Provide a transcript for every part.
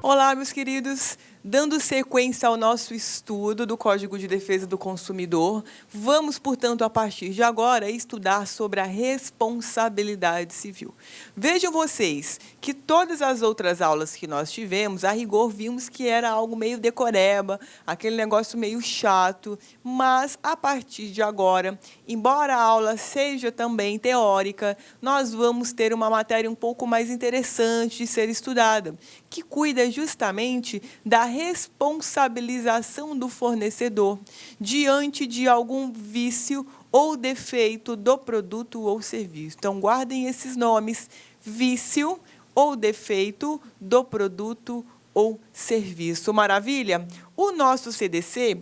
Olá, meus queridos. Dando sequência ao nosso estudo do Código de Defesa do Consumidor, vamos, portanto, a partir de agora, estudar sobre a responsabilidade civil. Vejam vocês que todas as outras aulas que nós tivemos, a rigor, vimos que era algo meio decoreba, aquele negócio meio chato, mas, a partir de agora, embora a aula seja também teórica, nós vamos ter uma matéria um pouco mais interessante de ser estudada, que cuida justamente da responsabilização do fornecedor diante de algum vício ou defeito do produto ou serviço. Então, guardem esses nomes: vício ou defeito do produto ou serviço. Maravilha? O nosso CDC,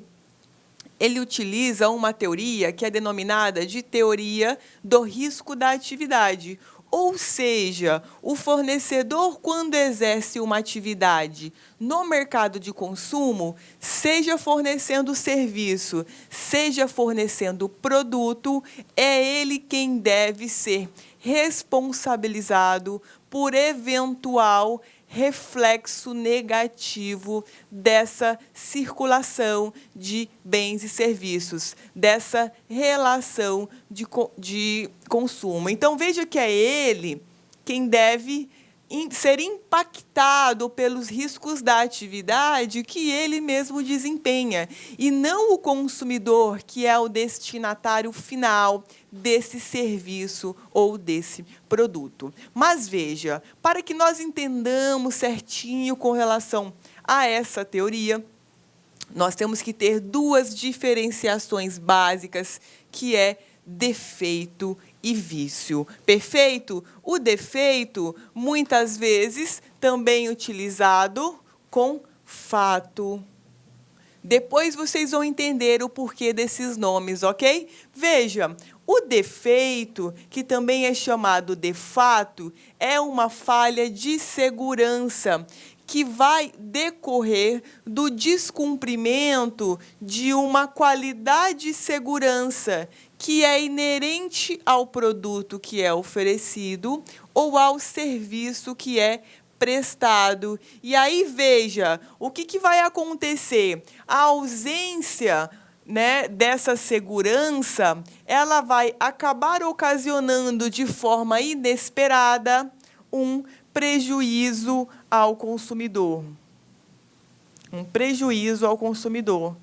ele utiliza uma teoria que é denominada de teoria do risco da atividade. Ou seja, o fornecedor, quando exerce uma atividade no mercado de consumo, seja fornecendo serviço, seja fornecendo produto, é ele quem deve ser responsabilizado por eventual reflexo negativo dessa circulação de bens e serviços, dessa relação de consumo. Então, veja que é ele quem deve ser impactado pelos riscos da atividade que ele mesmo desempenha, e não o consumidor, que é o destinatário final desse serviço ou desse produto. Mas veja, para que nós entendamos certinho com relação a essa teoria, nós temos que ter duas diferenciações básicas, que é defeito e vício. Perfeito? O defeito, muitas vezes, também utilizado com fato. Depois vocês vão entender o porquê desses nomes, ok? Veja, o defeito, que também é chamado de fato, é uma falha de segurança que vai decorrer do descumprimento de uma qualidade de segurança que é inerente ao produto que é oferecido ou ao serviço que é prestado. E aí, veja, o que vai acontecer? A ausência, né, dessa segurança, ela vai acabar ocasionando de forma inesperada um prejuízo ao consumidor. Um prejuízo ao consumidor.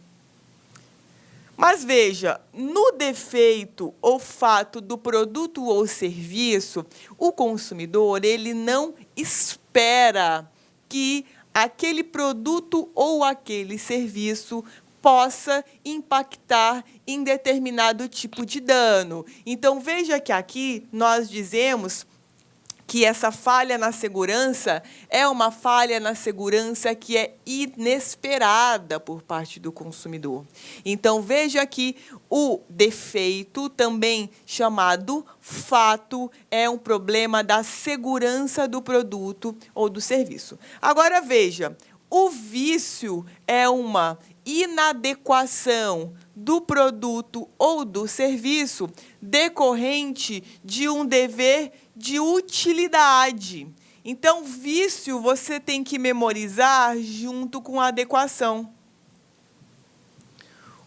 Mas veja, no defeito ou fato do produto ou serviço, o consumidor, ele não espera que aquele produto ou aquele serviço possa impactar em determinado tipo de dano. Então, veja que aqui nós dizemos que essa falha na segurança é uma falha na segurança que é inesperada por parte do consumidor. Então, veja que o defeito, também chamado fato, é um problema da segurança do produto ou do serviço. Agora, veja, o vício é uma inadequação do produto ou do serviço decorrente de um dever de utilidade. Então, vício você tem que memorizar junto com adequação.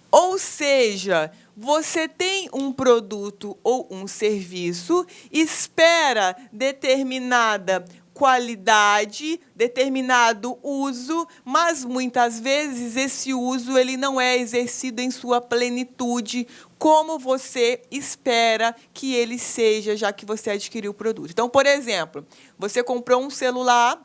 Ou seja, você tem um produto ou um serviço, espera determinada qualidade, determinado uso, mas muitas vezes esse uso ele não é exercido em sua plenitude, como você espera que ele seja, já que você adquiriu o produto. Então, por exemplo, você comprou um celular,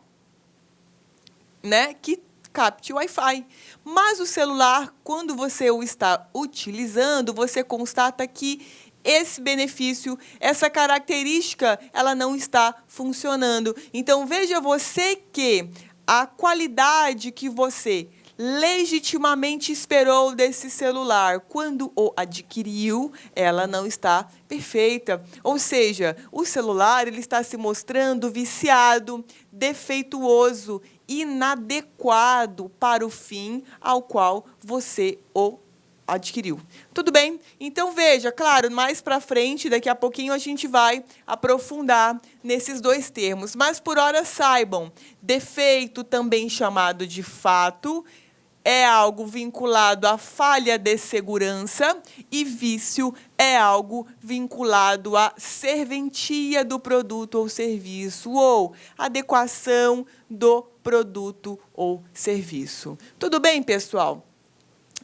né, que capte Wi-Fi, mas o celular, quando você o está utilizando, você constata que esse benefício, essa característica, ela não está funcionando. Então, veja você que a qualidade que você legitimamente esperou desse celular, quando o adquiriu, ela não está perfeita. Ou seja, o celular ele está se mostrando viciado, defeituoso, inadequado para o fim ao qual você o adquiriu. Tudo bem? Então, veja, claro, mais para frente, daqui a pouquinho, a gente vai aprofundar nesses dois termos. Mas, por hora, saibam, defeito, também chamado de fato, é algo vinculado à falha de segurança e vício é algo vinculado à serventia do produto ou serviço ou adequação do produto ou serviço. Tudo bem, pessoal?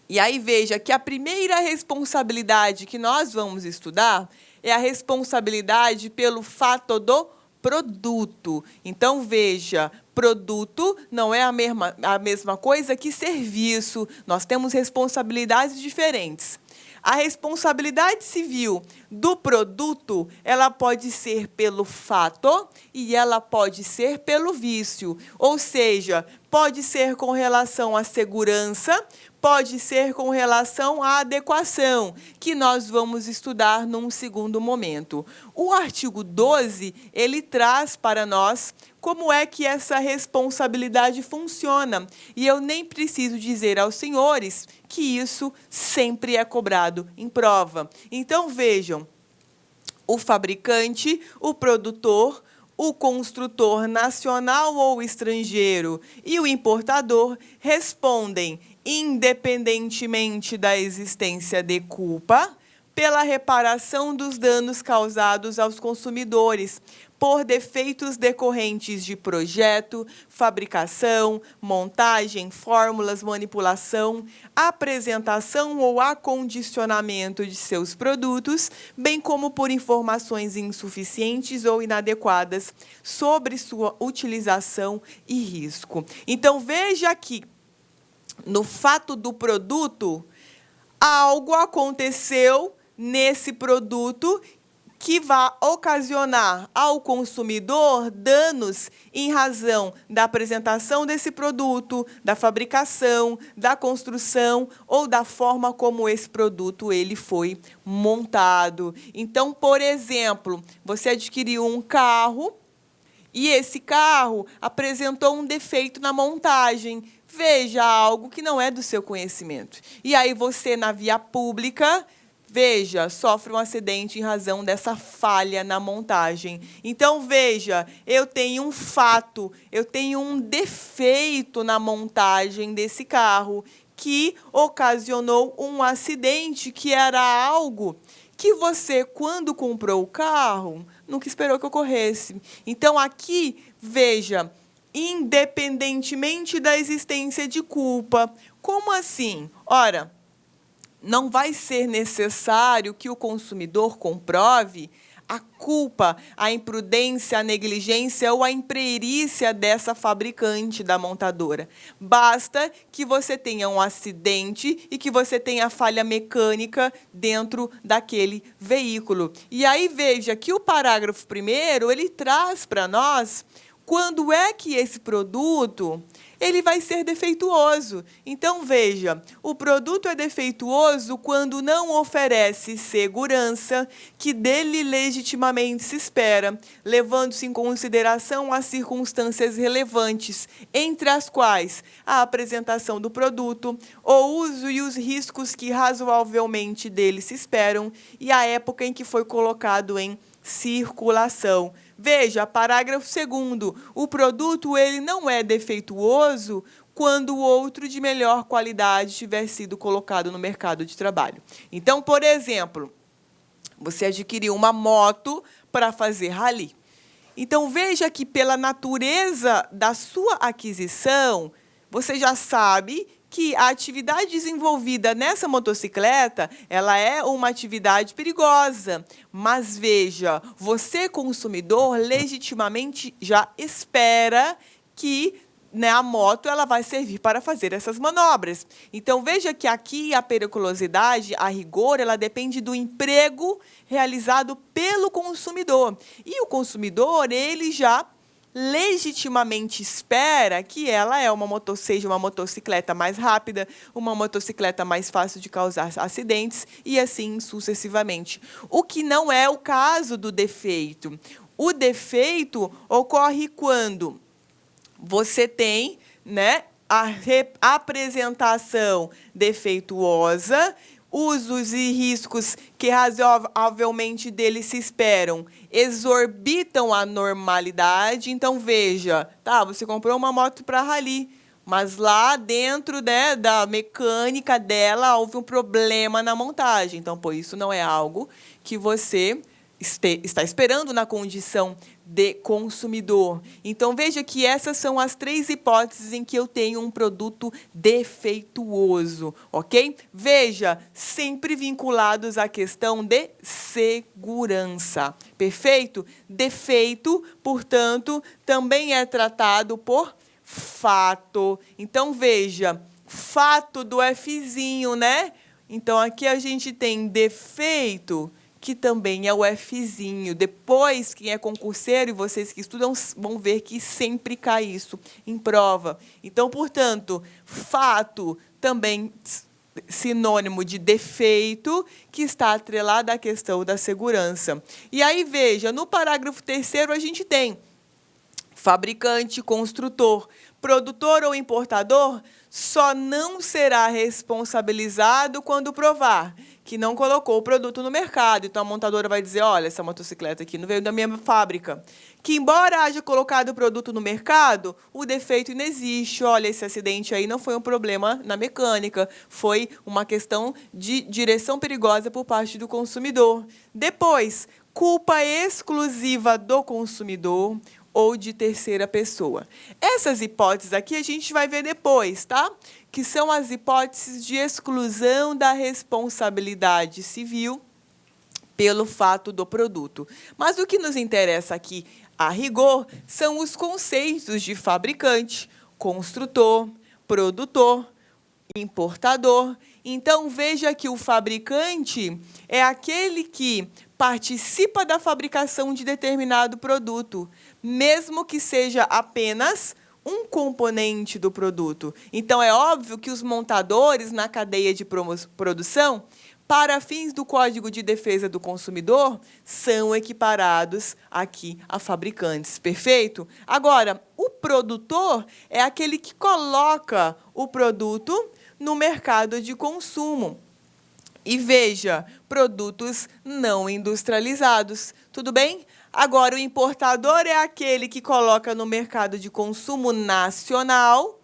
E aí, veja que a primeira responsabilidade que nós vamos estudar é a responsabilidade pelo fato do produto. Então, veja, produto não é a mesma coisa que serviço. Nós temos responsabilidades diferentes. A responsabilidade civil do produto, ela pode ser pelo fato e ela pode ser pelo vício. Ou seja, pode ser com relação à segurança, pode ser com relação à adequação, que nós vamos estudar num segundo momento. O artigo 12, ele traz para nós como é que essa responsabilidade funciona. E eu nem preciso dizer aos senhores que isso sempre é cobrado em prova. Então, vejam, o fabricante, o produtor, o construtor nacional ou estrangeiro e o importador respondem, independentemente da existência de culpa, pela reparação dos danos causados aos consumidores por defeitos decorrentes de projeto, fabricação, montagem, fórmulas, manipulação, apresentação ou acondicionamento de seus produtos, bem como por informações insuficientes ou inadequadas sobre sua utilização e risco. Então, veja aqui, no fato do produto, algo aconteceu nesse produto que vai ocasionar ao consumidor danos em razão da apresentação desse produto, da fabricação, da construção ou da forma como esse produto ele foi montado. Então, por exemplo, você adquiriu um carro e esse carro apresentou um defeito na montagem. Veja, algo que não é do seu conhecimento. E aí você, na via pública, veja, sofre um acidente em razão dessa falha na montagem. Então, veja, eu tenho um fato, eu tenho um defeito na montagem desse carro que ocasionou um acidente que era algo que você, quando comprou o carro, nunca esperou que ocorresse. Então, aqui, veja, independentemente da existência de culpa. Como assim? Ora, não vai ser necessário que o consumidor comprove a culpa, a imprudência, a negligência ou a imperícia dessa fabricante, da montadora. Basta que você tenha um acidente e que você tenha falha mecânica dentro daquele veículo. E aí, veja que o parágrafo 1º, ele traz para nós quando é que esse produto ele vai ser defeituoso. Então, veja, o produto é defeituoso quando não oferece segurança que dele legitimamente se espera, levando-se em consideração as circunstâncias relevantes, entre as quais a apresentação do produto, o uso e os riscos que razoavelmente dele se esperam e a época em que foi colocado em circulação. Veja, parágrafo 2º, o produto ele não é defeituoso quando o outro de melhor qualidade tiver sido colocado no mercado de trabalho. Então, por exemplo, você adquiriu uma moto para fazer rally. Então, veja que pela natureza da sua aquisição, você já sabe que a atividade desenvolvida nessa motocicleta, ela é uma atividade perigosa. Mas veja, você, consumidor, legitimamente já espera que a moto ela vai servir para fazer essas manobras. Então, veja que aqui a periculosidade, a rigor, ela depende do emprego realizado pelo consumidor. E o consumidor, ele já legitimamente espera que ela seja uma motocicleta mais rápida, uma motocicleta mais fácil de causar acidentes e assim sucessivamente. O que não é o caso do defeito. O defeito ocorre quando você tem, apresentação defeituosa, usos e riscos que razoavelmente dele se esperam exorbitam a normalidade. Então, veja, tá, você comprou uma moto para rally, mas lá dentro, né, da mecânica dela houve um problema na montagem. Então, pô, isso não é algo que você está esperando na condição de consumidor. Então, veja que essas são as 3 hipóteses em que eu tenho um produto defeituoso, ok? Veja, sempre vinculados à questão de segurança, perfeito? Defeito, portanto, também é tratado por fato. Então, veja, fato do Fzinho, né? Então, aqui a gente tem defeito, que também é o Fzinho. Depois, quem é concurseiro e vocês que estudam vão ver que sempre cai isso em prova. Então, portanto, fato também sinônimo de defeito, que está atrelado à questão da segurança. E aí, veja, no parágrafo 3º a gente tem fabricante, construtor, produtor ou importador só não será responsabilizado quando provar que não colocou o produto no mercado. Então, a montadora vai dizer, olha, essa motocicleta aqui não veio da minha fábrica. Que, embora haja colocado o produto no mercado, o defeito não existe. Olha, esse acidente aí não foi um problema na mecânica, foi uma questão de direção perigosa por parte do consumidor. Depois, culpa exclusiva do consumidor ou de terceira pessoa. Essas hipóteses aqui a gente vai ver depois, tá? Que são as hipóteses de exclusão da responsabilidade civil pelo fato do produto. Mas o que nos interessa aqui, a rigor, são os conceitos de fabricante, construtor, produtor, importador. Então, veja que o fabricante é aquele que participa da fabricação de determinado produto, mesmo que seja apenas um componente do produto. Então, é óbvio que os montadores na cadeia de produção, para fins do Código de Defesa do Consumidor, são equiparados aqui a fabricantes. Perfeito? Agora, o produtor é aquele que coloca o produto no mercado de consumo. E veja, produtos não industrializados. Tudo bem? Agora, o importador é aquele que coloca no mercado de consumo nacional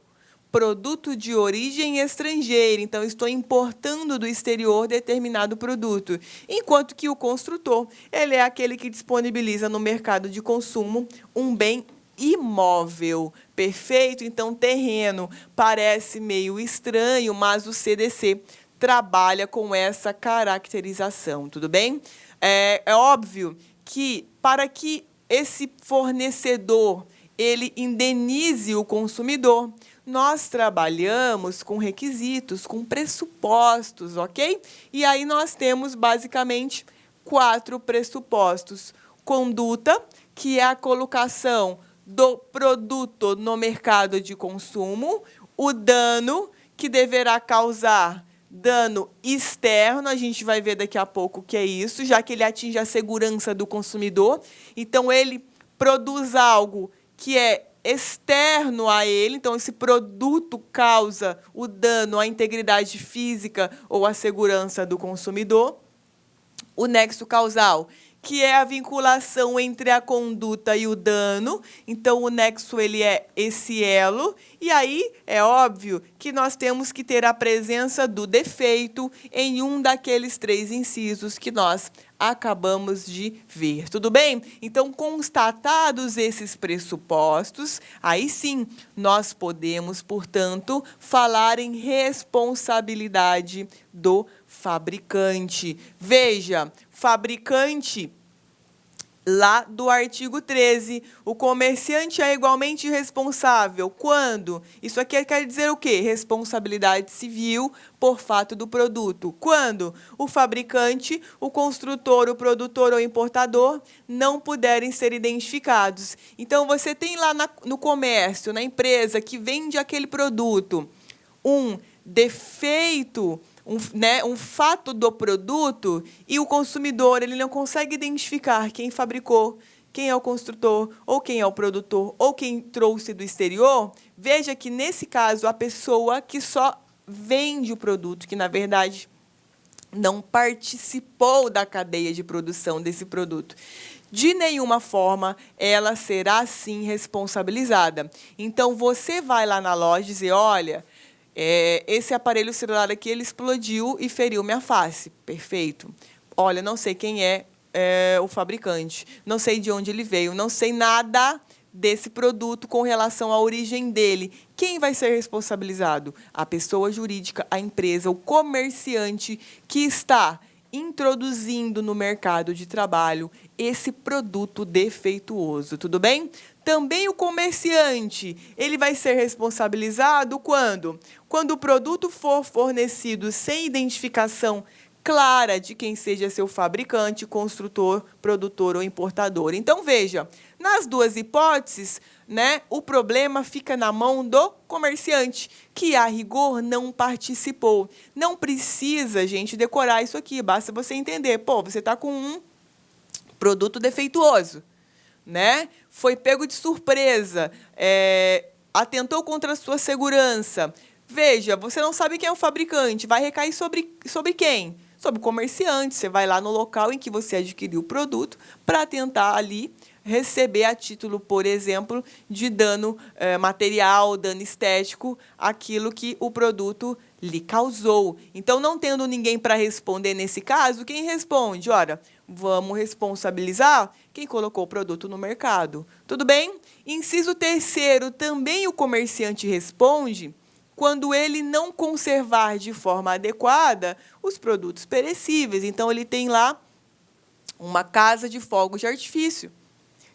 produto de origem estrangeira. Então, estou importando do exterior determinado produto. Enquanto que o construtor, ele é aquele que disponibiliza no mercado de consumo um bem imóvel. Perfeito? Então, terreno parece meio estranho, mas o CDC trabalha com essa caracterização, tudo bem? É óbvio que, para que esse fornecedor ele indenize o consumidor, nós trabalhamos com requisitos, com pressupostos, ok? E aí nós temos, basicamente, 4 pressupostos. Conduta, que é a colocação do produto no mercado de consumo. O dano, que deverá causar dano externo, a gente vai ver daqui a pouco o que é isso, já que ele atinge a segurança do consumidor. Então, ele produz algo que é externo a ele, então esse produto causa o dano à integridade física ou à segurança do consumidor. O nexo causal, que é a vinculação entre a conduta e o dano. Então, o nexo ele é esse elo. E aí, é óbvio que nós temos que ter a presença do defeito em um daqueles 3 incisos que nós acabamos de ver. Tudo bem? Então, constatados esses pressupostos, aí sim, nós podemos, portanto, falar em responsabilidade do fabricante. Veja, fabricante, lá do artigo 13, o comerciante é igualmente responsável quando? Isso aqui quer dizer o quê? Responsabilidade civil por fato do produto. Quando o fabricante, o construtor, o produtor ou importador não puderem ser identificados. Então, você tem lá no comércio, na empresa que vende aquele produto, um defeito, um fato do produto, e o consumidor ele não consegue identificar quem fabricou, quem é o construtor, ou quem é o produtor, ou quem trouxe do exterior, veja que, nesse caso, a pessoa que só vende o produto, que, na verdade, não participou da cadeia de produção desse produto. De nenhuma forma, ela será, sim, responsabilizada. Então, você vai lá na loja e dizer, olha, esse aparelho celular aqui, ele explodiu e feriu minha face. Perfeito. Olha, não sei quem é o fabricante, não sei de onde ele veio, não sei nada desse produto com relação à origem dele. Quem vai ser responsabilizado? A pessoa jurídica, a empresa, o comerciante que está introduzindo no mercado de trabalho esse produto defeituoso, tudo bem? Também o comerciante, ele vai ser responsabilizado quando? Quando o produto for fornecido sem identificação clara de quem seja seu fabricante, construtor, produtor ou importador. Então, veja, nas duas hipóteses, né, o problema fica na mão do comerciante, que, a rigor, não participou. Não precisa, gente, decorar isso aqui, basta você entender. Pô, você está com um produto defeituoso, né? Foi pego de surpresa, atentou contra a sua segurança. Veja, você não sabe quem é o fabricante, vai recair sobre quem? Sobre o comerciante. Você vai lá no local em que você adquiriu o produto para tentar ali receber a título, por exemplo, de dano material, dano estético, aquilo que o produto lhe causou. Então, não tendo ninguém para responder nesse caso, quem responde? Ora, vamos responsabilizar quem colocou o produto no mercado. Tudo bem? Inciso 3º, também o comerciante responde quando ele não conservar de forma adequada os produtos perecíveis. Então, ele tem lá uma casa de fogos de artifício.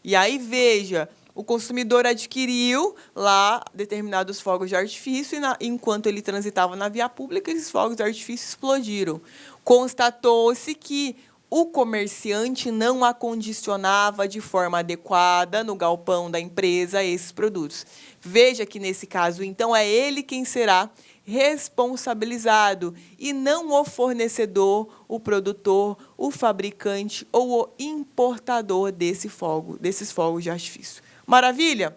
E aí, veja, o consumidor adquiriu lá determinados fogos de artifício e, enquanto ele transitava na via pública, esses fogos de artifício explodiram. Constatou-se que o comerciante não acondicionava de forma adequada no galpão da empresa esses produtos. Veja que, nesse caso, então, é ele quem será responsabilizado e não o fornecedor, o produtor, o fabricante ou o importador desses fogos de artifício. Maravilha?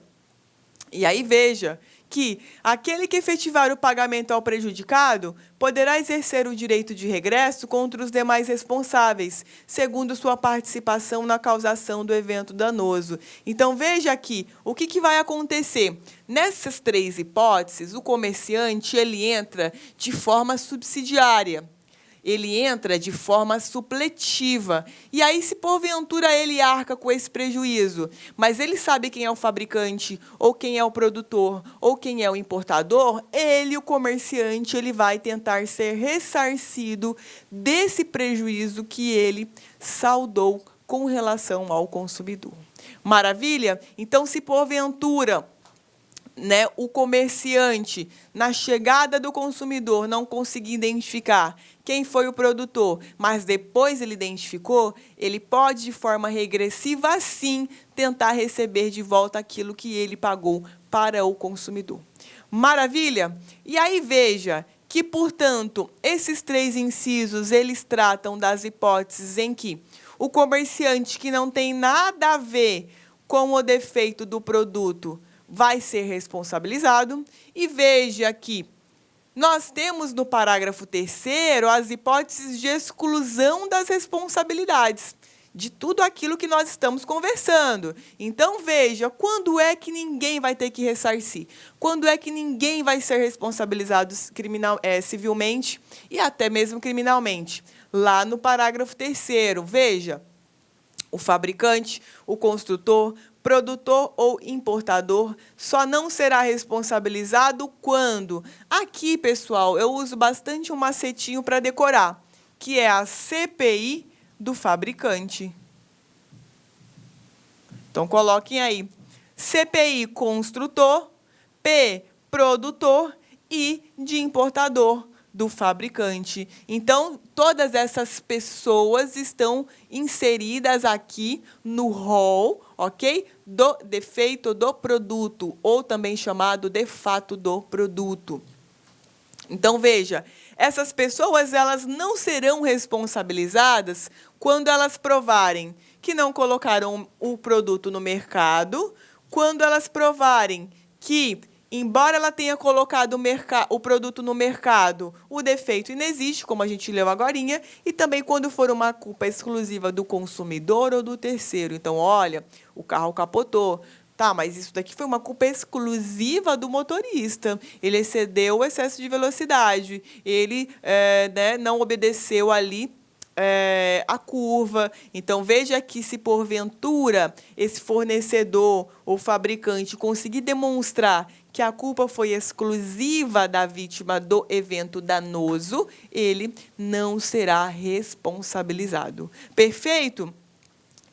E aí, veja que aquele que efetivar o pagamento ao prejudicado poderá exercer o direito de regresso contra os demais responsáveis, segundo sua participação na causação do evento danoso. Então, veja aqui, o que vai acontecer? Nessas 3 hipóteses, o comerciante ele entra de forma subsidiária. Ele entra de forma supletiva. E aí, se porventura ele arca com esse prejuízo, mas ele sabe quem é o fabricante, ou quem é o produtor, ou quem é o importador, ele, o comerciante, ele vai tentar ser ressarcido desse prejuízo que ele saldou com relação ao consumidor. Maravilha? Então, se porventura, né, o comerciante, na chegada do consumidor, não conseguir identificar quem foi o produtor, mas depois ele identificou, ele pode, de forma regressiva, sim, tentar receber de volta aquilo que ele pagou para o consumidor. Maravilha? E aí, veja que, portanto, esses 3 incisos, eles tratam das hipóteses em que o comerciante que não tem nada a ver com o defeito do produto vai ser responsabilizado. E veja que nós temos no parágrafo 3º as hipóteses de exclusão das responsabilidades, de tudo aquilo que nós estamos conversando. Então, veja, quando é que ninguém vai ter que ressarcir? Quando é que ninguém vai ser responsabilizado civilmente e até mesmo criminalmente? Lá no parágrafo 3º, veja, o fabricante, o construtor, produtor ou importador só não será responsabilizado quando... Aqui, pessoal, eu uso bastante um macetinho para decorar, que é a CPI do fabricante. Então, coloquem aí. CPI construtor, P produtor e de importador do fabricante. Então, todas essas pessoas estão inseridas aqui no rol, ok? Do defeito do produto, ou também chamado de fato do produto. Então, veja, essas pessoas elas não serão responsabilizadas quando elas provarem que não colocaram o produto no mercado, quando elas provarem que, embora ela tenha colocado o produto no mercado, o defeito inexiste, como a gente leu agorinha, e também quando for uma culpa exclusiva do consumidor ou do terceiro. Então, olha, o carro capotou. Tá, mas isso daqui foi uma culpa exclusiva do motorista. Ele excedeu o excesso de velocidade. Ele não obedeceu ali a curva. Então, veja que se porventura esse fornecedor ou fabricante conseguir demonstrar que a culpa foi exclusiva da vítima do evento danoso, ele não será responsabilizado. Perfeito?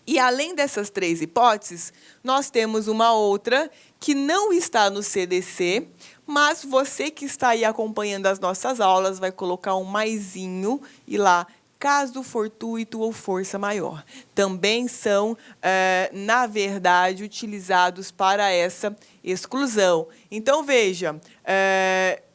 E além dessas 3 hipóteses, nós temos uma outra que não está no CDC, mas você que está aí acompanhando as nossas aulas vai colocar um maisinho e lá, caso fortuito ou força maior. Também são, na verdade, utilizados para essa exclusão. Então, veja,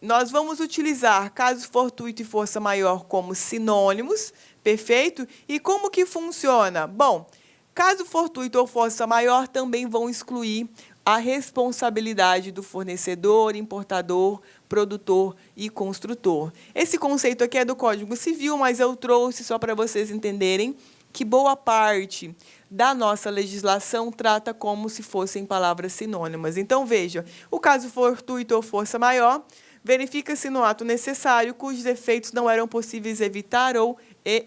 nós vamos utilizar caso fortuito e força maior como sinônimos, perfeito? E como que funciona? Bom, caso fortuito ou força maior também vão excluir a responsabilidade do fornecedor, importador, produtor e construtor. Esse conceito aqui é do Código Civil, mas eu trouxe só para vocês entenderem que boa parte da nossa legislação trata como se fossem palavras sinônimas. Então, veja, o caso fortuito ou força maior verifica-se no ato necessário cujos efeitos não eram possíveis evitar ou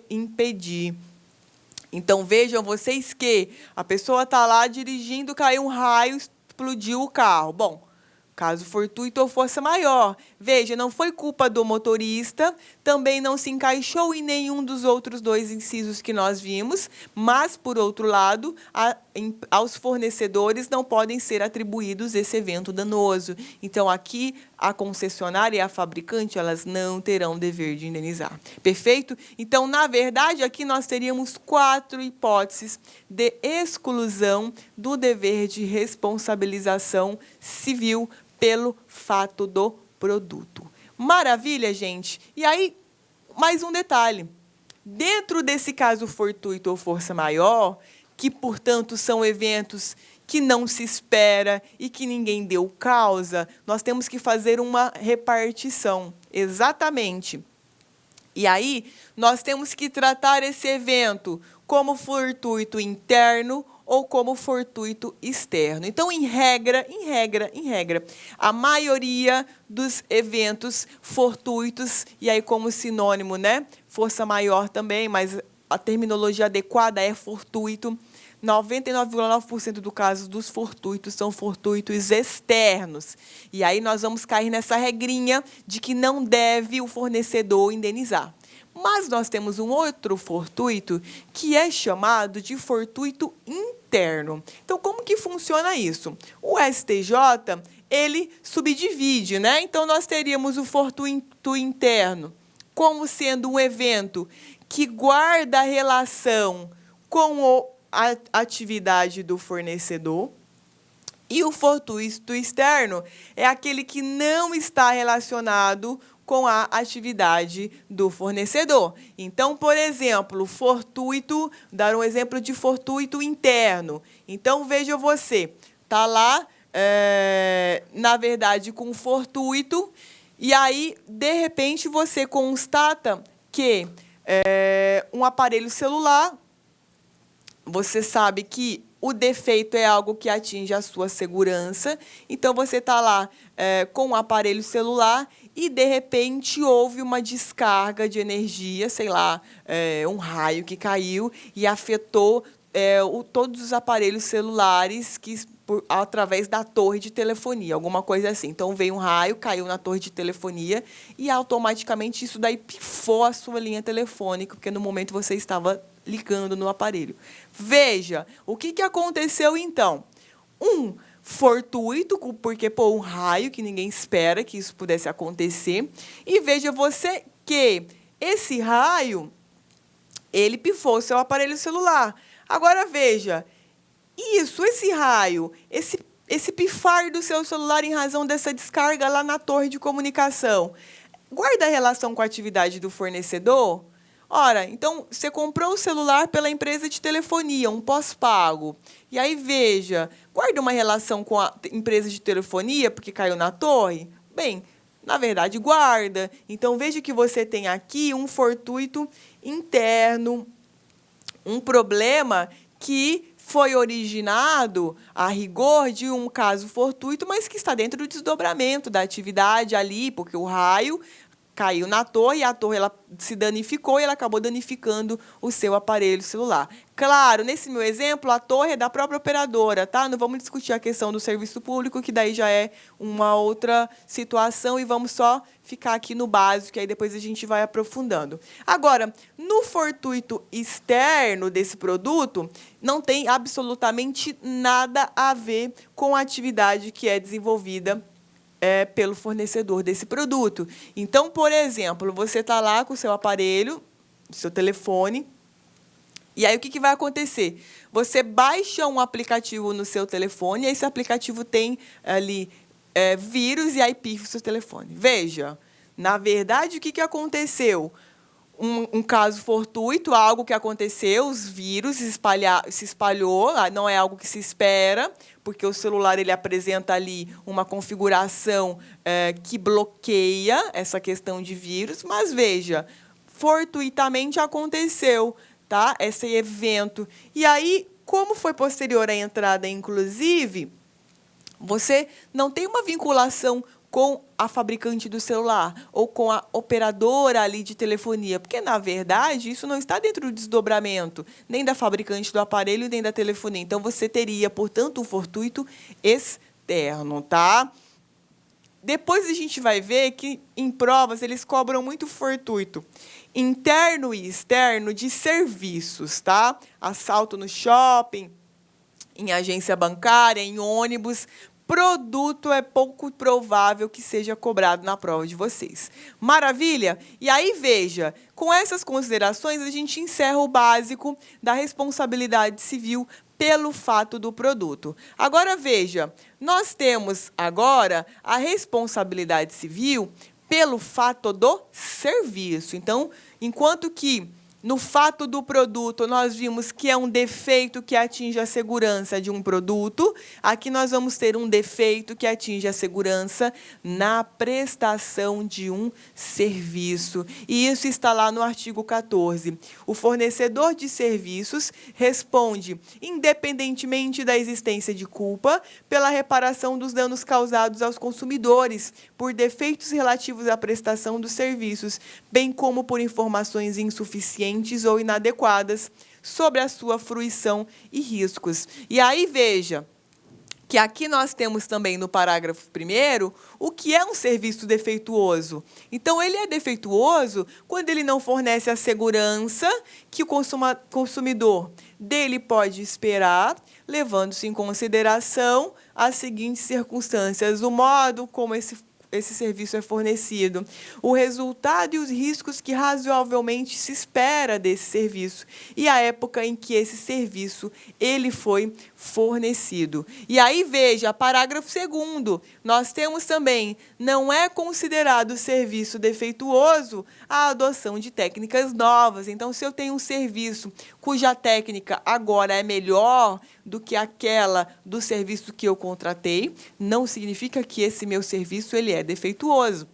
impedir. Então, vejam vocês que a pessoa está lá dirigindo, caiu um raio, explodiu o carro. Bom, caso fortuito ou força maior. Veja, não foi culpa do motorista, também não se encaixou em nenhum dos outros 2 incisos que nós vimos, mas, por outro lado, aos fornecedores não podem ser atribuídos esse evento danoso. Então, aqui, a concessionária e a fabricante, elas não terão dever de indenizar. Perfeito? Então, na verdade, aqui nós teríamos 4 hipóteses de exclusão do dever de responsabilização civil pelo fato do produto. Maravilha, gente? E aí, mais um detalhe. Dentro desse caso fortuito ou força maior, que, portanto, são eventos que não se espera e que ninguém deu causa, nós temos que fazer uma repartição. Exatamente. E aí, nós temos que tratar esse evento como fortuito interno ou como fortuito externo. Então, em regra, a maioria dos eventos fortuitos, e aí como sinônimo, né? Força maior também, mas a terminologia adequada é fortuito. 99,9% do caso dos fortuitos são fortuitos externos. E aí nós vamos cair nessa regrinha de que não deve o fornecedor indenizar. Mas nós temos um outro fortuito que é chamado de fortuito interno. Então, como que funciona isso? O STJ, ele subdivide, né? Então, nós teríamos o fortuito interno como sendo um evento que guarda relação com a atividade do fornecedor. E o fortuito externo é aquele que não está relacionado com a atividade do fornecedor. Então, por exemplo, fortuito, dar um exemplo de fortuito interno. Então, veja você, está lá, na verdade, com fortuito, e aí, de repente, você constata que um aparelho celular, você sabe que o defeito é algo que atinge a sua segurança, então você está lá com um aparelho celular e, de repente, houve uma descarga de energia, sei lá, um raio que caiu e afetou todos os aparelhos celulares através da torre de telefonia, alguma coisa assim. Então, veio um raio, caiu na torre de telefonia e, automaticamente, isso daí pifou a sua linha telefônica, porque, no momento, você estava ligando no aparelho. Veja, o que aconteceu, então? Fortuito, porque um raio que ninguém espera que isso pudesse acontecer. E veja você que esse raio, ele pifou o seu aparelho celular. Agora, veja, esse raio, esse pifar do seu celular em razão dessa descarga lá na torre de comunicação, guarda relação com a atividade do fornecedor? Ora, então, você comprou o celular pela empresa de telefonia, um pós-pago. E aí, veja, guarda uma relação com a empresa de telefonia, porque caiu na torre? Bem, na verdade, guarda. Então, veja que você tem aqui um fortuito interno, um problema que foi originado, a rigor, de um caso fortuito, mas que está dentro do desdobramento da atividade ali, porque o raio caiu na torre, e a torre ela se danificou e ela acabou danificando o seu aparelho celular. Claro, nesse meu exemplo, a torre é da própria operadora, tá? Não vamos discutir a questão do serviço público, que daí já é uma outra situação, e vamos só ficar aqui no básico, que aí depois a gente vai aprofundando. Agora, no fortuito externo desse produto, não tem absolutamente nada a ver com a atividade que é desenvolvida pelo fornecedor desse produto. Então, por exemplo, você está lá com o seu aparelho, seu telefone, e aí o que vai acontecer? Você baixa um aplicativo no seu telefone, e esse aplicativo tem ali vírus, e aí pifa o seu telefone. Veja, na verdade, o que aconteceu? Um caso fortuito, algo que aconteceu, os vírus se espalhou, não é algo que se espera, porque o celular ele apresenta ali uma configuração que bloqueia essa questão de vírus, mas veja, fortuitamente aconteceu, tá? Esse evento. E aí, como foi posterior à entrada, inclusive, você não tem uma vinculação com a fabricante do celular ou com a operadora ali de telefonia, porque, na verdade, isso não está dentro do desdobramento, nem da fabricante do aparelho, nem da telefonia. Então, você teria, portanto, um fortuito externo, tá? Depois a gente vai ver que, em provas, eles cobram muito fortuito interno e externo de serviços, tá? Assalto no shopping, em agência bancária, em ônibus. Produto é pouco provável que seja cobrado na prova de vocês. Maravilha? E aí, veja, com essas considerações, a gente encerra o básico da responsabilidade civil pelo fato do produto. Agora, veja, nós temos agora a responsabilidade civil pelo fato do serviço. Então, enquanto que no fato do produto, nós vimos que é um defeito que atinge a segurança de um produto. Aqui nós vamos ter um defeito que atinge a segurança na prestação de um serviço. E isso está lá no artigo 14. O fornecedor de serviços responde, independentemente da existência de culpa, pela reparação dos danos causados aos consumidores, por defeitos relativos à prestação dos serviços, bem como por informações insuficientes ou inadequadas sobre a sua fruição e riscos. E aí, veja, que aqui nós temos também no parágrafo 1º o que é um serviço defeituoso. Então, ele é defeituoso quando ele não fornece a segurança que o consumidor dele pode esperar, levando-se em consideração as seguintes circunstâncias: o modo como esse serviço é fornecido, o resultado e os riscos que razoavelmente se espera desse serviço e a época em que esse serviço ele foi fornecido. E aí, veja, parágrafo 2º, nós temos também, não é considerado serviço defeituoso a adoção de técnicas novas. Então, se eu tenho um serviço cuja técnica agora é melhor do que aquela do serviço que eu contratei, não significa que esse meu serviço ele é defeituoso.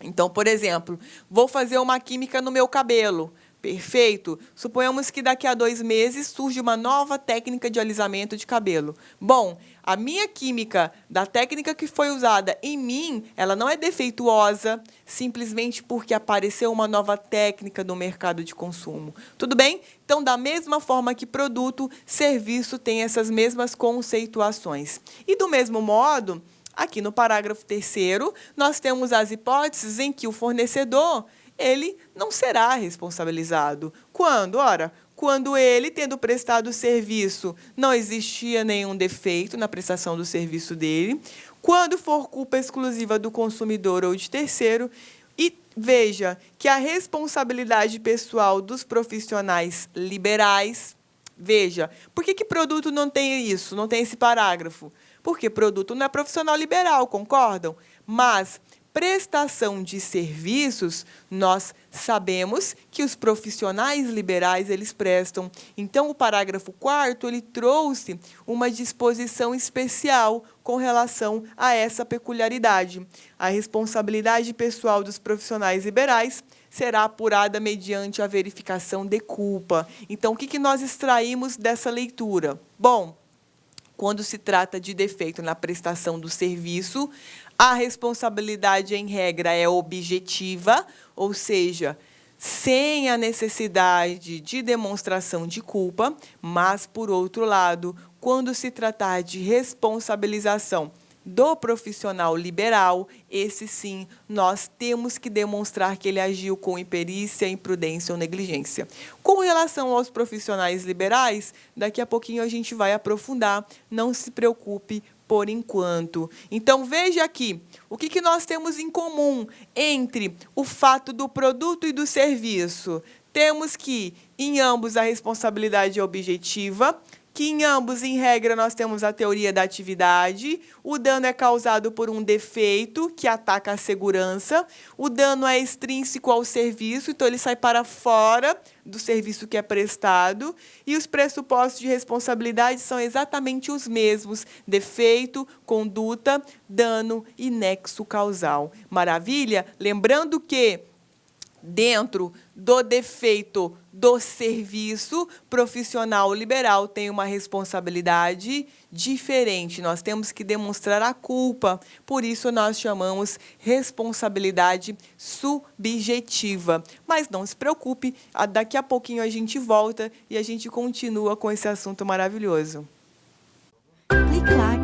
Então, por exemplo, vou fazer uma química no meu cabelo. Perfeito. Suponhamos que daqui a 2 meses surge uma nova técnica de alisamento de cabelo. Bom, a minha química da técnica que foi usada em mim, ela não é defeituosa simplesmente porque apareceu uma nova técnica no mercado de consumo. Tudo bem? Então, da mesma forma que produto, serviço tem essas mesmas conceituações. E do mesmo modo, aqui no parágrafo 3º, nós temos as hipóteses em que o fornecedor ele não será responsabilizado. Quando? Ora, quando ele, tendo prestado o serviço, não existia nenhum defeito na prestação do serviço dele. Quando for culpa exclusiva do consumidor ou de terceiro. E veja que a responsabilidade pessoal dos profissionais liberais. Veja, por que produto não tem isso, não tem esse parágrafo? Porque produto não é profissional liberal, concordam? Mas prestação de serviços, nós sabemos que os profissionais liberais, eles prestam. Então, o parágrafo 4º, ele trouxe uma disposição especial com relação a essa peculiaridade. A responsabilidade pessoal dos profissionais liberais será apurada mediante a verificação de culpa. Então, o que nós extraímos dessa leitura? Bom, quando se trata de defeito na prestação do serviço, a responsabilidade, em regra, é objetiva, ou seja, sem a necessidade de demonstração de culpa, mas, por outro lado, quando se tratar de responsabilização do profissional liberal, esse sim, nós temos que demonstrar que ele agiu com imperícia, imprudência ou negligência. Com relação aos profissionais liberais, daqui a pouquinho a gente vai aprofundar, não se preocupe por enquanto. Então, veja aqui, o que nós temos em comum entre o fato do produto e do serviço? Temos que, em ambos, a responsabilidade é objetiva, que em ambos, em regra, nós temos a teoria da atividade, o dano é causado por um defeito que ataca a segurança, o dano é extrínseco ao serviço, então ele sai para fora do serviço que é prestado, e os pressupostos de responsabilidade são exatamente os mesmos: defeito, conduta, dano e nexo causal. Maravilha? Lembrando que dentro do defeito do serviço, profissional liberal tem uma responsabilidade diferente. Nós temos que demonstrar a culpa, por isso nós chamamos responsabilidade subjetiva. Mas não se preocupe, daqui a pouquinho a gente volta e a gente continua com esse assunto maravilhoso. Clic-clac.